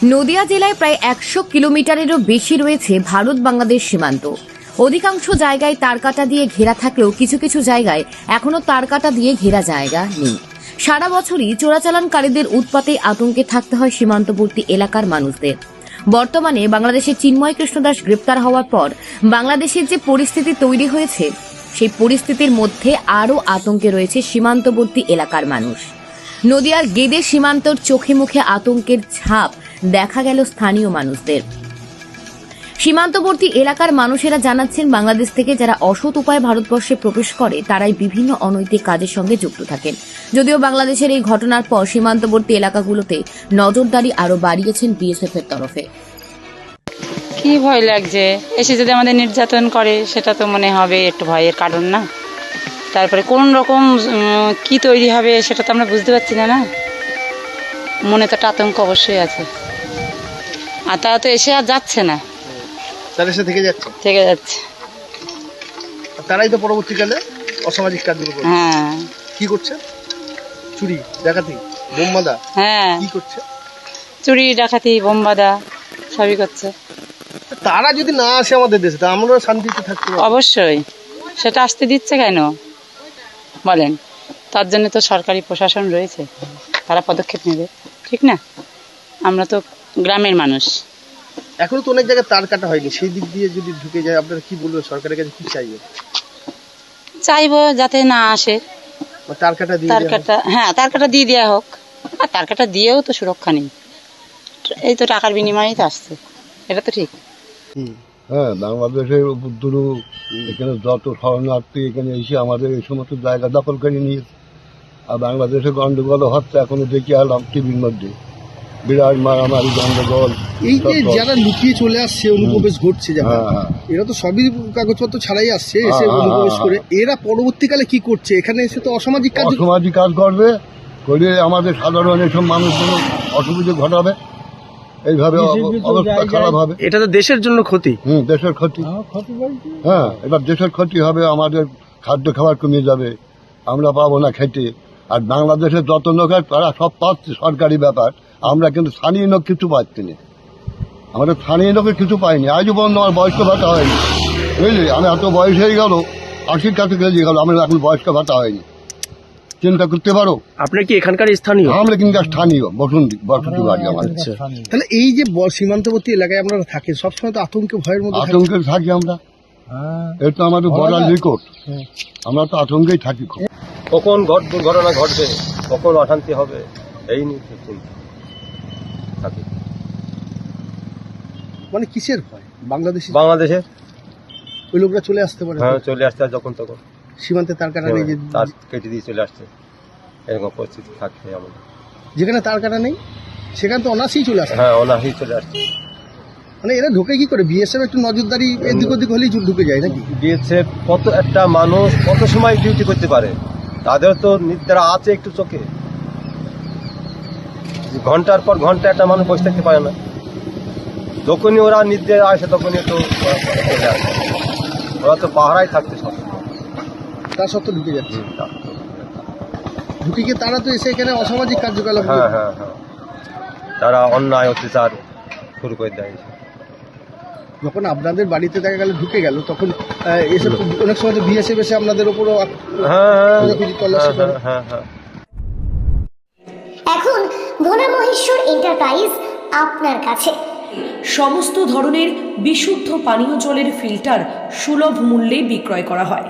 নদিয়া জেলায় প্রায় 100 কিলোমিটারেরও বেশি রয়েছে ভারত বাংলাদেশ সীমান্ত। অধিকাংশ জায়গায় তারকাটা দিয়ে ঘেরা থাকলেও কিছু কিছু জায়গায় এখনো তারকাটা দিয়ে ঘেরা জায়গা নেই। সারা বছরই চোরাচালানকারীদের উৎপাতে আতঙ্কে থাকতে হয় সীমান্তবর্তী এলাকার মানুষদের। বর্তমানে বাংলাদেশের চিন্ময় কৃষ্ণ দাস গ্রেপ্তার হওয়ার পর বাংলাদেশের যে পরিস্থিতি তৈরি হয়েছে, সেই পরিস্থিতির মধ্যে আরও আতঙ্কে রয়েছে সীমান্তবর্তী এলাকার মানুষ। নদিয়ার গেদে সীমান্তর চোখে মুখে আতঙ্কের ছাপ দেখা গেল স্থানীয় মানুষদের। সীমান্তবর্তী এলাকার মানুষেরা জানাচ্ছেন, বাংলাদেশ থেকে যারা অসৎ উপায়ে ভারতবর্ষে প্রবেশ করে তারাই বিভিন্ন অনৈতিক কাজের সঙ্গে যুক্ত থাকেন। যদিও বাংলাদেশের এই ঘটনার পর সীমান্তবর্তী এলাকাগুলোতে নজরদারি আরও বাড়িয়েছেন বিএসএফ এর তরফে। কি ভয় লাগছে, এসে যদি আমাদের নির্যাতন করে সেটা তো মনে হবে একটু ভয়ের কারণ না। তারপরে কোন রকম কি তৈরি হবে সেটা তো আমরা বুঝতে পারছি না। মনে তো একটা আতঙ্ক অবশ্যই আছে। আর তারা তো এসে আর যাচ্ছে না, থেকে যাচ্ছে। তারাই তো পরবর্তীকালে অসামাজিক কাজগুলো করছে। হ্যাঁ, কি করছে? চুরি, ডাকাতি, বোম বাঁধা। হ্যাঁ, কি করছে? চুরি, ডাকাতি, বোম বাঁধা সবই করছে। তারা যদি না আসে আমাদের দেশে, তা আমরা শান্তিতে থাকতে পারবো? অবশ্যই, সেটা আসতে দিচ্ছে কেন বলেন? তার জন্য তো সরকারি প্রশাসন রয়েছে, তারা পদক্ষেপ নেবে, ঠিক না? আমরা তো গ্রামের মানুষ। এখনো তো অনেক জায়গায় তার কাটা হয়নি, সেই দিক দিয়ে যদি ঢুকে যায় আপনারা কি বলবেন? সরকারের কাছে কি চাইবে? চাইবো যাতে না আসে, তার কাটা দিয়ে তার কাটা দিয়ে দেওয়া হোক। আর তার কাটা দিয়েও তো সুরক্ষা নেই, এই তো টাকার বিনিময়েই তো আসছে, এটা তো ঠিক। হ্যাঁ, বাংলাদেশের উপদ্রু এখানে যত শরণার্থী এখানে এসে আমাদের এই সমস্ত জায়গা দখল করে নিয়েছে। আর বাংলাদেশে গন্ডগোল হচ্ছে, এখনো দেখে এলাম টিভির মধ্যে বিরাট মারামারি, গন্ডগোল। এই যে যারা লুকিয়ে চলে আসছে, অনুপ্রবেশ ঘটছে, এরা তো সবই কাগজপত্র ছাড়াই আসছে, এসে অনুপ্রবেশ করে। এরা পরবর্তীকালে কি করছে? এখানে এসে তো অসামাজিক কাজ করবে, করে আমাদের সাধারণ এসব মানুষগুলো অসুবিধা ঘটাবে, এইভাবে অবস্থা খারাপ হবে। এটা তো দেশের জন্য ক্ষতি। দেশের ক্ষতি। হ্যাঁ, এবার দেশের ক্ষতি হবে, আমাদের খাদ্য খাবার কমে যাবে, আমরা পাবো না খেতে। আর বাংলাদেশের যত লোক আছে তারা সব পাচ্ছে সরকারি ব্যাপার, আমরা কিন্তু স্থানীয় লোক কিছু পাচ্ছি না। আমাদের স্থানীয় লোকের কিছু পাইনি, আজও পর্যন্ত আমার বয়স্ক ভাতা হয়নি, বুঝলি? আমি এত বয়স হয়ে গেল, 80-র কাছে গেলে গেল, আমার এখন বয়স্ক ভাতা হয়নি। চিন্তা করতে পারো। আপনি কি এখানকার স্থানীয়? আমরা কিন্তু স্থানীয়, বসন্তি বাড়ি আমাদের। তাহলে এই যে সীমান্তবর্তী এলাকায় আপনারা থাকেন, সবসময় তো আতঙ্কে ভয়ের মধ্যে আতঙ্কে থাকি আমরা। এটা তো আমাদের বলার রেকর্ড, আমরা তো আতঙ্কেই থাকি। কখন দুর্ঘটনা ঘটবে, কখন অশান্তি হবে, এই নিয়ে চিন্তা থাকি। মানে কিসের ভয়? বাংলাদেশের ওই লোকরা চলে আসতে পারে। হ্যাঁ, চলে আসছে যখন তখন সীমান্তে তার কাটা নেই, তার কেটে দিয়ে চলে আসছে, এরকম পরিস্থিতি থাকছে আমাদের। যেখানে তার কাটা নেই সেখানে তো অনাসেই চলে আসে। হ্যাঁ, অনাহি চলে আসছে। মানে এরা ঢোকে কি করে? বিএসএফ একটু নজরদারি এদিক ওদিক হলেই ঢুকে যায় নাকি? বিএসএফ কত একটা মানুষ কত সময় ডিউটি করতে পারে, তাদের তো নিদ্রা আছে একটু চোখে। ঘন্টার পর ঘন্টা একটা মানুষ বসে থাকতে পারে না। যখনই ওরা নিদ্রা আসে তখনই তো চলে আসে। ওরা তো পাহারায় থাকতে সব, তার সত্ত্বেও ঢুকে যাচ্ছে। ঢুকে গিয়ে তারা তো এসে এখানে অসামাজিক কার্যকলাপ। হ্যাঁ, তারা অন্যায় অত্যাচার শুরু করে দেয়। যখন আপনাদের বাড়িতে দেখা গেল ঢুকে গেল, তখন এসে অনেক সময় তো বিএসএফ এসে আপনাদের উপরও এখন ভোলা মহেশ্বর এন্টারপ্রাইজ আপনার কাছে সমস্ত ধরনের বিশুদ্ধ পানীয় জলের ফিল্টার সুলভ মূল্যে বিক্রয় করা হয়।